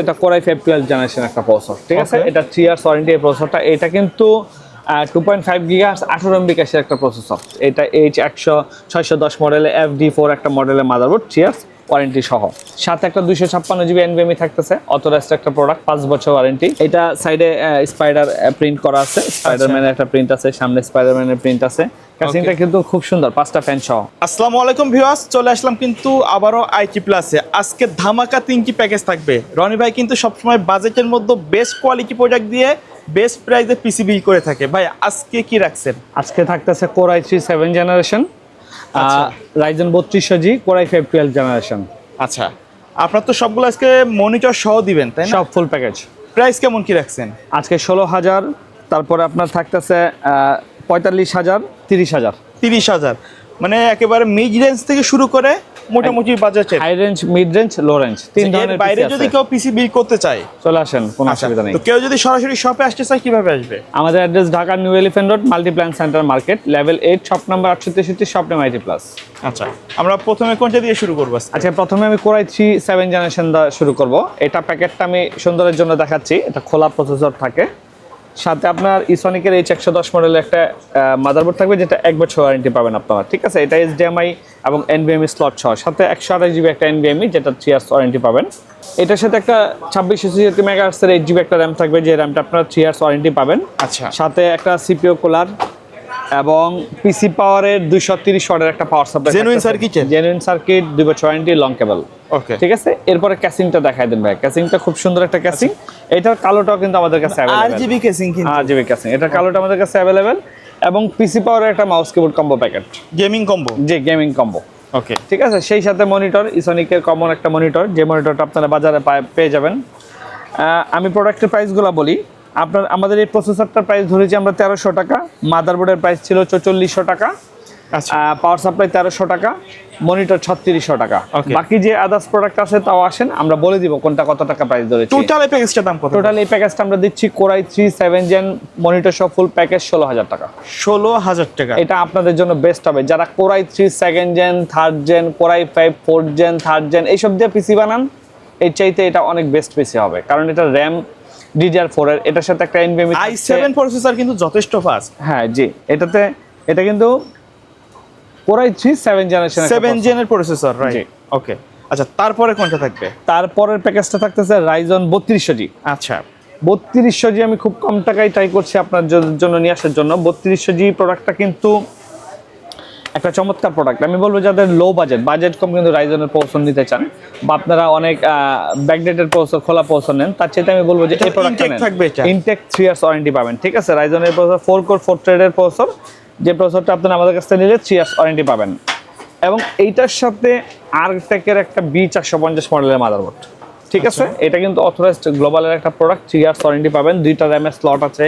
এটা core i 512 generation একটা processor, ঠিক আছে। এটা 3 ইয়ার্স ওয়ারেন্টি এই প্রসেসরটা। এটা কিন্তু 2.5 গিগাহার্টজ 18 এমবি ক্যাশের একটা প্রসেসর। এটা H100 610 মডেলের FD4 একটা মডেলের মাদারবোর্ড, 3 ইয়ার্স ওয়ারেন্টি সহ। সাথে একটা 256 জিবি NVMe থাকতেছে, অথরাইজড একটা প্রোডাক্ট, 5 বছর ওয়ারেন্টি। এটা সাইডে স্পাইডার প্রিন্ট করা আছে, স্পাইডারম্যানের একটা প্রিন্ট আছে, সামনে স্পাইডারম্যানের প্রিন্ট আছে। কাসিংটা কিন্তু খুব সুন্দর, 5টা ফ্যান সহ। আসসালামু আলাইকুম ভিউয়ার্স, চলে আসলাম কিন্তু আবারও আইটি প্লাসে। আজকে ধামাকা 3টি প্যাকেজ থাকবে। রনি ভাই কিন্তু সবসময় বাজেটের মধ্যে বেস্ট কোয়ালিটি প্রোডাক্ট দিয়ে বেস্ট প্রাইসে পিসি বিল করে থাকে। ভাই আজকে কি রাখছেন? আজকে থাকতেছে Core i3 7 generation, Ryzen 3200G, Core i5 12 generation. আচ্ছা, আপনার তো সবগুলো আজকে মনিটর সহ দিবেন, তাই না? সব ফুল প্যাকেজ। প্রাইস কেমন কি রাখছেন? আজকে 16,000, তারপরে আপনার থাকতেছে 45,000, 30,000। 30,000, মানে একেবারে মিড রেঞ্জ থেকে শুরু করে মোটামুটি বাজেটের high range, mid range, low range, তিন ধরনের বাইরে যদি কেউ পিসি বিল করতে চায় চলে আসেন, কোনো অসুবিধা নেই। তো কেউ যদি সরাসরি শপে আসতে চায় কিভাবে আসবে? আমাদের address Dhaka new elephant road, Multiplan centre market, level 8, shop number 863, shop name IT plus. আচ্ছা, আমরা প্রথমে কোনটা দিয়ে শুরু করব? আচ্ছা, প্রথমে আমি Core i3 7 জেনারেশন দিয়ে শুরু করব। এটা প্যাকেটটা আমি সুন্দরের জন্য দেখাচ্ছি, এটা খোলা প্রসেসর থাকে। সাথে আপনার ইসনিকের H110 মডেলের একটা মাদারবোর্ড থাকবে, যেটা 1 বছর ওয়ারেন্টি পাবেন আপনারা, ঠিক আছে। এটা HDMI এবং NVMe স্লট সহ, সাথে 128 জিবি একটা NVMe, যেটা 3 ইয়ার্স ওয়ারেন্টি পাবেন। এটার সাথে একটা 2666 মেগাহার্টজের 8 জিবি একটা র্যাম থাকবে, যে র্যামটা আপনারা 3 ইয়ার্স ওয়ারেন্টি পাবেন। আচ্ছা, সাথে একটা CPU কুলার এবং পিসি পাওয়ারের 230 ওয়াটের একটা পাওয়ার সাপ্লাই, জেনুইন সার্কিট, 2 বছর ওয়ারেন্টি, লং কেবল। ওকে, ঠিক আছে। এরপরে ক্যাসিংটা দেখাই দেন ভাই। ক্যাসিংটা খুব সুন্দর একটা ক্যাসিং। এটার কালোটাও কিন্তু আমাদের কাছে अवेलेबल। RGB ক্যাসিং কিন্তু, RGB ক্যাসিং, এটার কালোটা আমাদের কাছে अवेलेबल। এবং পিসি পাওয়ারের একটা mouse keyboard combo packet, gaming combo. জি, গেমিং কম্বো। ওকে, ঠিক আছে। সেই সাথে মনিটর, ইসনিকের কমন একটা মনিটর, যে মনিটরটা আপনারা বাজারে পেয়ে যাবেন। আমি প্রোডাক্টের প্রাইসগুলো বলি। আমাদের এই প্রসেসরটার প্রাইস ধরেছি আমরা 1300 টাকা, মাদারবোর্ডের প্রাইস ছিল 4400 টাকা, আচ্ছা, পাওয়ার সাপ্লাই 1300 টাকা, মনিটর 3600 টাকা। বাকি যে আদার্স প্রোডাক্ট আছে তাও আসেন, আমরা বলে দিব কোনটা কত টাকা প্রাইস ধরেছি। টোটাল এই প্যাকেজটার দাম কত? টোটাল এই প্যাকেজটা আমরা দিচ্ছি Core i3 7 জেন মনিটর সহ ফুল প্যাকেজ 16,000 টাকা। 16,000 টাকা। এটা আপনাদের জন্য বেস্ট হবে যারা Core i3 2nd gen, 3rd gen, Core i5 4th gen, 3rd gen এইসব দিয়ে পিসি বানান। এর চাইতে এটা অনেক বেস্ট পিসি হবে, কারণ এটা র্যাম DDR4 এর, এটার সাথে একটা NVMe i7 প্রসেসর কিন্তু যথেষ্ট ফাস্ট। হ্যাঁ জি, এটা কিন্তু Core i3 7 জেনারেশন 7 জেনের প্রসেসর, রাইট? ওকে, আচ্ছা, তারপরে কোনটা থাকবে? তারপরের প্যাকেজটা থাকতেছে Ryzen 3200G। আচ্ছা, 3200G আমি খুব কম টাকায় ট্রাই করছি আপনার জন্য নিয়ে আসার জন্য। 3200G প্রোডাক্টটা কিন্তু একটা চমৎকার প্রোডাক্ট। আমি বলবো যাদের লো বাজেট কম, কিন্তু রাইজনের প্রসেসর নিতে চান, বা আপনারা অনেক ব্যাকডেটেড প্রসেসর, খোলা প্রসেসর নেন, তার চাইতে আমি বলবো যে এই প্রোডাক্টটা নেন। ইনটেক 3 ইয়ার্স ওয়ারেন্টি পাবেন, ঠিক আছে। রাইজনের প্রসেসর 4 কোর 4 থ্রেডের প্রসেসর, যে প্রসেসরটা আপনারা আমাদের কাছ থেকে নিলে 3 ইয়ার্স ওয়ারেন্টি পাবেন। এবং এইটার সাথে আর্টেকের একটা B450 মডেলের মাদারবোর্ড, ঠিক আছে। এটা কিন্তু অথরাইজড গ্লোবালের একটা প্রোডাক্ট, 3 ইয়ার্স ওয়ারেন্টি পাবেন। 2টা র্যামের স্লট আছে,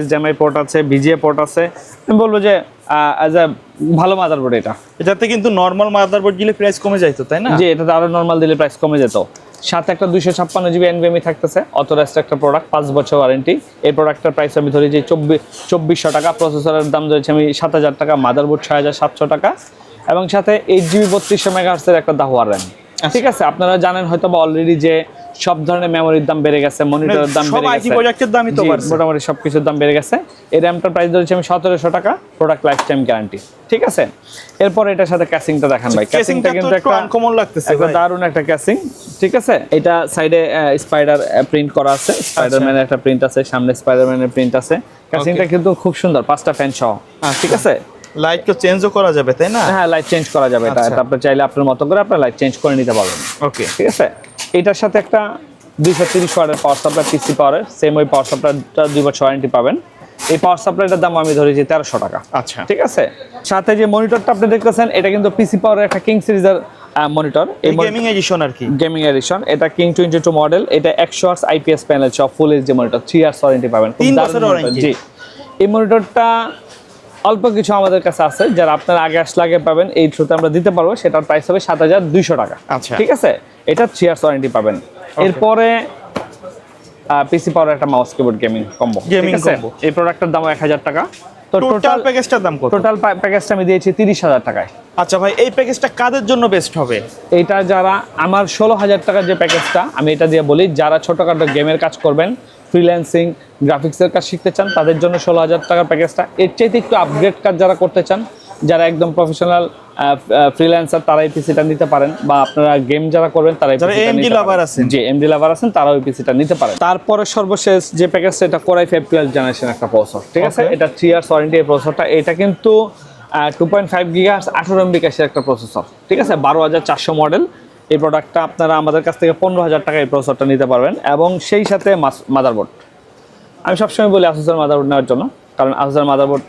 HDMI পোর্ট আছে, VGA পোর্ট আছে। আমি বলবো যে অ্যাজ এ ভালো মাদারবোর্ড এটা। এটাতে কিন্তু নরমাল মাদারবোর্ড দিলে প্রাইস কমে যাইতো, তাই না? জি, এটাতে আরো নরমাল দিলে প্রাইস কমে যেত। সাথে একটা 256 জিবি NVMe থাকতেছে, অথরাইজড একটা প্রোডাক্ট, 5 বছর ওয়ারেন্টি। এই প্রোডাক্টটার প্রাইস আমি ধরি যে 2400 টাকা। প্রসেসরের দাম ধরেছি আমি 7000 টাকা, মাদারবোর্ড 6700 টাকা, এবং সাথে 8GB 3200 মেগাহার্টজের একটা দাহুয়ার র্যাম। ঠিক আছে। আপনারা জানেন হয়তো বা অলরেডি যে সব ধরনের মেমোরির দাম বেড়ে গেছে, মনিটরের দাম বেড়ে গেছে, প্রোডাক্টের দামই তো বাড়ছে, মোটামুটি সবকিছুর দাম বেড়ে গেছে। এই র্যামটার প্রাইস ধরেছি আমি 1700 টাকা, প্রোডাক্ট লাইফ টাইম গ্যারান্টি, ঠিক আছে। এরপর এটার সাথে ক্যাসিংটা দেখান ভাই। ক্যাসিংটা কিন্তু একটা আনকমন লাগতেছে, একটা দারুণ একটা ক্যাসিং, ঠিক আছে। এটা সাইডে স্পাইডার প্রিন্ট করা আছে, স্পাইডারম্যানের একটা প্রিন্ট আছে, সামনে স্পাইডারম্যানের প্রিন্ট আছে। ক্যাসিংটা কিন্তু খুব সুন্দর, 5টা ফ্যান সহ, ঠিক আছে। লাইট তো চেঞ্জও করা যাবে, তাই না? হ্যাঁ, লাইট চেঞ্জ করা যাবে। এটা আপনি চাইলে আপনার মতো করে আপনার লাইট চেঞ্জ করে নিতে পারবেন। ওকে, ঠিক আছে। এটার সাথে একটা 230 ওয়াটের পাওয়ার সাপ্লাই, পিসি পাওয়ারের সেম ওই পাওয়ার সাপ্লাইটা 2 বছর ওয়ারেন্টি পাবেন। এই পাওয়ার সাপ্লাইটার দাম আমি ধরেছি 1300 টাকা। আচ্ছা, ঠিক আছে। সাথে যে মনিটরটা আপনি দেখতেছেন, এটা কিন্তু পিসি পাওয়ারের একটা কিং সিরিজের মনিটর, এই গেমিং এডিশন আর কি, গেমিং এডিশন। এটা কিং 22 মডেল, এটা 100 Hz IPS প্যানেল সহ full HD monitor, 3 years warranty পাবেন। 3 বছর ওয়ারেন্টি। জি, এই মনিটরটা অল্প কিছু আমাদের কাছে আছে, যারা আপনারা আগে আসলে আগে পাবেন, এই থ্রুতে আমরা দিতে পারবো। সেটার প্রাইস হবে 7200 টাকা। আচ্ছা, ঠিক আছে। এটা 3 ইয়ার্স ওয়ারেন্টি পাবেন। এরপরে পিসি পাওয়ার একটা mouse keyboard gaming combo, gaming combo, এই প্রোডাক্টের দাম 1000 টাকা। তো টোটাল প্যাকেজটার দাম কত? টোটাল প্যাকেজটা আমি দিয়েছি 30,000 টাকায়। আচ্ছা ভাই, এই প্যাকেজটা কাদের জন্য বেস্ট হবে? এইটা যারা আমার 16,000 টাকার যে প্যাকেজটা আমি এটা দিয়ে বলি, যারা ছোটখাটো গেমের কাজ করবেন, ফ্রিল্যান্সিং, গ্রাফিক্সের কাজ শিখতে চান, তাদের জন্য 16,000 টাকার প্যাকেজটা। এর চাইতে একটু আপগ্রেড কাজ যারা করতে চান, যারা একদম প্রফেশনাল ফ্রিল্যান্সার, তারা এই পিসিটা নিতে পারেন, বা আপনারা গেম যারা করবেন তারা যারা AMD লাভার আছেন, যে এমডি লাভার আছেন তারা ওই পিসিটা নিতে পারেন। তারপরে সর্বশেষ যে প্যাকেজটা, এটা Core i5 12th জেনারেশন একটা প্রসেসর, ঠিক আছে? Okay. এটা 3 ইয়ার্স ওয়ারেন্টি এই প্রসেসরটা। এটা কিন্তু 2.5 GHz 18 MB ক্যাশের একটা প্রসেসর, ঠিক আছে? 12,400 মডেল। এই প্রোডাক্টটা আপনারা আমাদের কাছ থেকে 15,000 টাকায় এই প্রসেসরটা নিতে পারবেন, এবং সেই সাথে মাদারবোর্ড। আমি সবসময় বলি আসুসের মাদারবোর্ড নেওয়ার জন্য, কারণ আসুসের মাদারবোর্ড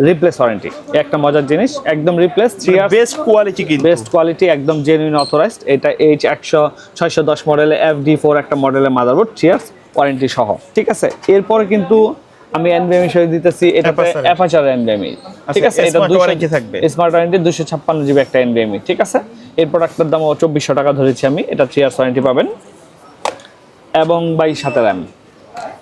রিপ্লেস ওয়ারেন্টি, একটা মজার জিনিস, একদম রিপ্লেস 3 ইয়ার্স, বেস্ট কোয়ালিটি কিন্তু, বেস্ট কোয়ালিটি, একদম জেনুইন অথরাইজড। এটা H610 মডেলে FD4 একটা মডেলের মাদারবোর্ড, 3 ইয়ার্স ওয়ারেন্টি সহ, ঠিক আছে? এরপরে কিন্তু আমি NVMe সহ দিতেছি, এটা অ্যাপাচার NVMe, ঠিক আছে? এটা স্মার্ট ওয়ারেন্টি থাকবে, স্মার্ট ওয়ারেন্টি 256 GB একটা NVMe, ঠিক আছে? এই প্রোডাক্টের দাম 2400 টাকা ধরেছি আমি। এটা 3 ইয়ার্স ওয়ারেন্টি পাবেন, এবং 22 RAM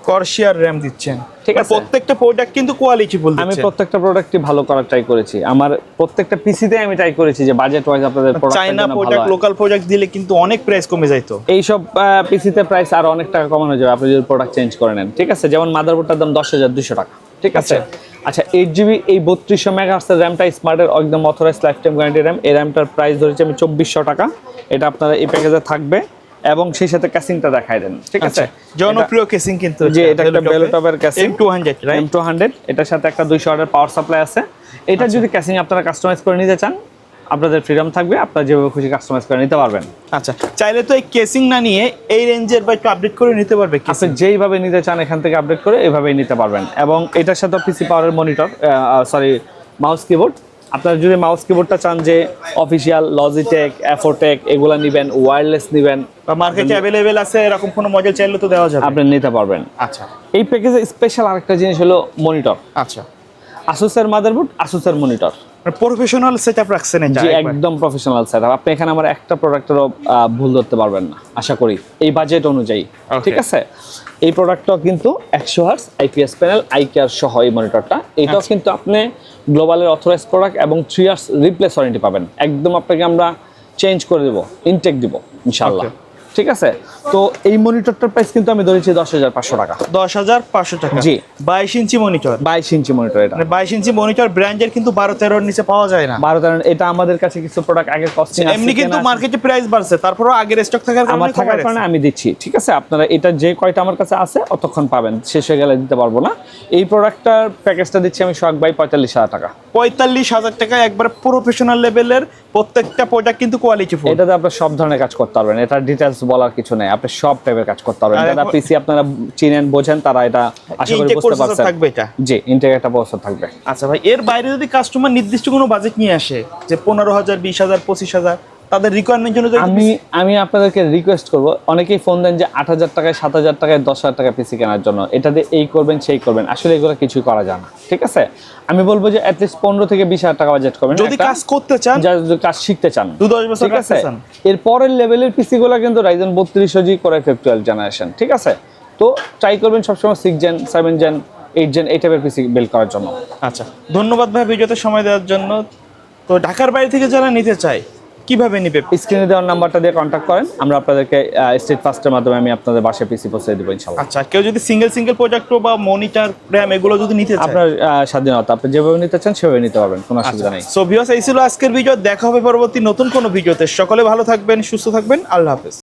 Corsair RAM দিচ্ছেন, ঠিক আছে? প্রত্যেকটা প্রোডাক্ট কিন্তু কোয়ালিটি ফুল আমি দিচ্ছেন। প্রত্যেকটা প্রোডাক্টই ভালো করার ট্রাই করেছি। আমার প্রত্যেকটা পিসিতে আমি ট্রাই করেছি যে বাজেট ওয়াইজ আপনাদের চাইনা প্রোডাক্ট, লোকাল প্রোডাক্ট দিলে কিন্তু অনেক প্রাইস কমে যাইতো। এইসব পিসিতে প্রাইস আরো অনেক টাকা কমানো যাবে আপনি যদি প্রোডাক্ট চেঞ্জ করে নেন, ঠিক আছে? যেমন মাদারবোর্ডটার দাম 10,200 টাকা, ঠিক আছে? আচ্ছা, 8GB এই 3200 মেগাহার্টজ র্যামটা স্মার্টের একদম authorised life time guarantee RAM. এই র্যামটার প্রাইস ধরেছি আমি 2400 টাকা। এটা আপনারা এই প্যাকেজে থাকবে, এবং সেই সাথে ক্যাসিংটা দেখাই দেন, ঠিক আছে? জনপ্রিয় কেসিং কিন্তু, যে এটা একটা বেলোটপের ক্যাসিং M200, রাইট? M200, এটার সাথে একটা 200 ওয়াটের পাওয়ার সাপ্লাই আছে। এটা যদি ক্যাসিং আপনারা কাস্টমাইজ করে নিতে চান, আপনাদের ফ্রিডম থাকবে, আপনারা যেভাবে খুশি কাস্টমাইজ করে নিতে পারবেন। আচ্ছা, চাইলে তো এই কেসিং না নিয়ে এই রেঞ্জের বা একটু আপডেট করে নিতে পারবে, আপনি যেইভাবে নিতে চান এখান থেকে আপডেট করে এইভাবেই নিতে পারবেন। এবং এটার সাথে পিসি পাওয়ারের মনিটর, মাউস কিবোর্ড। আপনারা যদি মাউস কিবোর্ডটা চান যে অফিসিয়াল লজিটেক, অ্যাফোটেক এগুলা নেবেন, ওয়্যারলেস নেবেন, বা মার্কেটে অ্যাভেলেবেল আছে এরকম কোনো মডেল চাইলে তো দেওয়া যাবে, আপনি নিতে পারবেন। আচ্ছা, এই প্যাকেজে স্পেশাল আরেকটা জিনিস হলো মনিটর। আচ্ছা, আসুসের মাদারবোর্ড, আসুসের মনিটর, প্রফেশনাল সেটআপ রাখছেন এটা, যে একদম প্রফেশনাল সেটআপ। আপনি এখানে আমার একটা প্রোডাক্টেরও ভুল ধরতে পারবেন না আশা করি, এই বাজেট অনুযায়ী, ঠিক আছে? এই প্রোডাক্টটাও কিন্তু 100 হার্টজ IPS প্যানেল, আইকেয়ার সহ এই মনিটরটা। এটাও কিন্তু আপনি গ্লোবালের অথরাইজড প্রোডাক্ট, এবং 3 ইয়ার্স রিপ্লেস ওয়ারেন্টি পাবেন। একদম আপনাকে আমরা চেঞ্জ করে দেবো, ইনটেক দিব ইনশাআল্লাহ, ঠিক আছে? তো এই মনিটরটার প্রাইস কিন্তু আমি ধরেছি 10,500 টাকা। 10,500 টাকা, জি। 22 ইঞ্চি মনিটর, 22 ইঞ্চি মনিটর। এটা 22 ইঞ্চি মনিটর ব্র্যান্ডের কিন্তু 12-13 নিচে পাওয়া যায় না। 12, এটা আমাদের কাছে কিছু প্রোডাক্ট আগের কস্টিং আছে, এমনি কিন্তু মার্কেটে প্রাইস বাড়ছে, তারপরও আগের স্টক থাকার কারণে আমার থাকার কারণে আমি দিচ্ছি, ঠিক আছে? আপনারা এটা যে কয়টা আমার কাছে আছে অতক্ষণ পাবেন, শেষ হয়ে গেলে দিতে পারবো না। এই প্রোডাক্টটার প্যাকেজটা দিচ্ছি আমি সোহাগ ভাই 45,000 টাকা। 45,000 টাকা, একবার প্রফেশনাল লেভেলের প্রত্যেকটা প্রোডাক্ট কিন্তু কোয়ালিটি ফুল। এটাতে আপনি সব ধরনের কাজ করতে পারবেন, এটা ডিটেইলস বলার কিছু নেই, আপনি সব টাইপের কাজ করতে পারবেন। যারা পিসি আপনারা চিনেন বোঝেন তারা এটা আশা করি বুঝতে পারছেন। থাকবে এটা, জি, ইনটেক একটা প্রসেসর থাকবে। আচ্ছা ভাই, এর বাইরে যদি কাস্টমার নির্দিষ্ট কোনো বাজেট নিয়ে আসে, যে 15,000, 20,000, 25,000, তাদের রিকোয়ারমেন্ট জন্য আমি আপনাদেরকে রিকোয়েস্ট করব, অনেকেই ফোন দেন যে 8,000 টাকায়, 7,000 টাকায়, 10,000 টাকা পিসি কেনার জন্য, এটা দিয়ে এই করবেন সেই করবেন, আসলে এগুলো কিছুই করা যায় না, ঠিক আছে? আমি বলবো যে অ্যাটলিস্ট 15 থেকে 20,000 টাকা বাজেট করবেন যদি কাজ করতে চান, যদি কাজ শিখতে চান, 2-10 বছর ঠিক আছে? কাজ চান। এর পরের লেভেলের পিসি গুলো কিন্তু Ryzen 3200G Core i5 12th generation, ঠিক আছে? তো ট্রাই করবেন সবসময় 6 জেন, 7 জেন, 8 জেন এই টাইপের পিসি বিল্ড করার জন্য। আচ্ছা, ধন্যবাদ ভাই ভিডিওতে সময় দেওয়ার জন্য। তো ঢাকার বাইরে থেকে যারা নিতে চায় কিভাবে নিবে? স্ক্রিনে দেওয়ার নাম্বারটা দিয়ে কন্ট্যাক্ট করেন, আমরা আপনাদেরকে স্ট্রিট ফাস্টের মাধ্যমে আমি আপনাদের বাসায় পিসি পৌঁছে দেবো ইনশাআল্লাহ। আচ্ছা, কেউ যদি সিঙ্গেল প্রোডাক্ট বা মনিটর, র্যাম এগুলো যদি নিতে চায়, আপনার স্বাধীনতা, আপনি যেভাবে নিতে চান সেভাবে নিতে পারবেন, কোনো অসুবিধা নেই। সো ভিউয়ার্স, এই ছিল আজকের ভিডিও। দেখা হবে পরবর্তী নতুন কোনো ভিডিওতে। সকলে ভালো থাকবেন, সুস্থ থাকবেন, আল্লাহ হাফেজ।